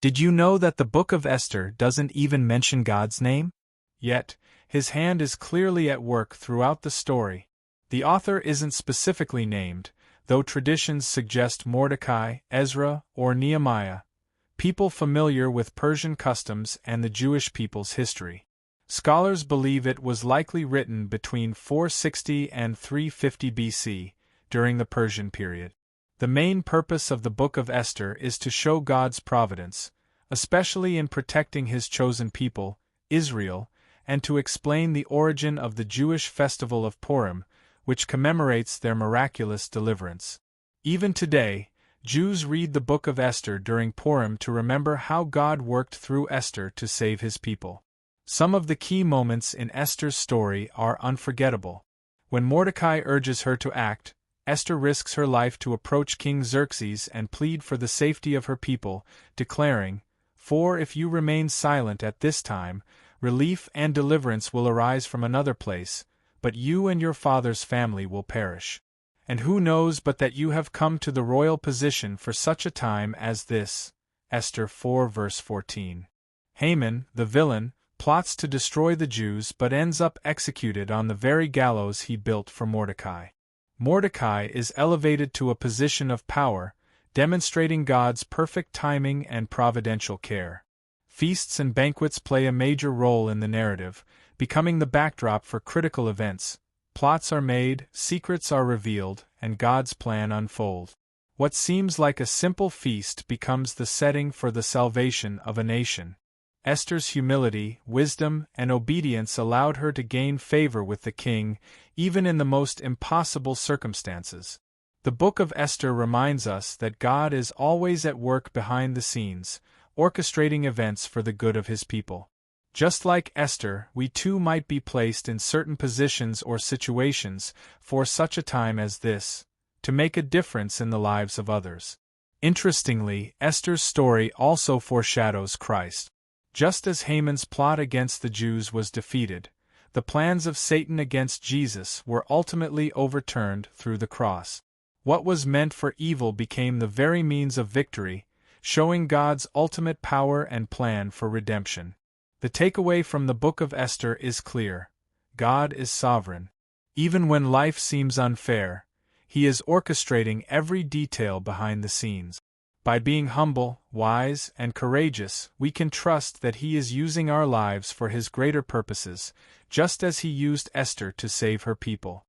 Did you know that the Book of Esther doesn't even mention God's name? Yet, his hand is clearly at work throughout the story. The author isn't specifically named, though traditions suggest Mordecai, Ezra, or Nehemiah, people familiar with Persian customs and the Jewish people's history. Scholars believe it was likely written between 460 and 350 BC, during the Persian period. The main purpose of the Book of Esther is to show God's providence, especially in protecting his chosen people, Israel, and to explain the origin of the Jewish festival of Purim, which commemorates their miraculous deliverance. Even today, Jews read the Book of Esther during Purim to remember how God worked through Esther to save his people. Some of the key moments in Esther's story are unforgettable. When Mordecai urges her to act, Esther risks her life to approach King Xerxes and plead for the safety of her people, declaring, "For if you remain silent at this time, relief and deliverance will arise from another place, but you and your father's family will perish. And who knows but that you have come to the royal position for such a time as this?" Esther 4 verse 14. Haman, the villain, plots to destroy the Jews but ends up executed on the very gallows he built for Mordecai. Mordecai is elevated to a position of power, demonstrating God's perfect timing and providential care. Feasts and banquets play a major role in the narrative, becoming the backdrop for critical events. Plots are made, secrets are revealed, and God's plan unfolds. What seems like a simple feast becomes the setting for the salvation of a nation. Esther's humility, wisdom, and obedience allowed her to gain favor with the king, even in the most impossible circumstances. The Book of Esther reminds us that God is always at work behind the scenes, orchestrating events for the good of his people. Just like Esther, we too might be placed in certain positions or situations for such a time as this, to make a difference in the lives of others. Interestingly, Esther's story also foreshadows Christ. Just as Haman's plot against the Jews was defeated, the plans of Satan against Jesus were ultimately overturned through the cross. What was meant for evil became the very means of victory, showing God's ultimate power and plan for redemption. The takeaway from the Book of Esther is clear: God is sovereign. Even when life seems unfair, he is orchestrating every detail behind the scenes. By being humble, wise, and courageous, we can trust that he is using our lives for his greater purposes, just as he used Esther to save her people.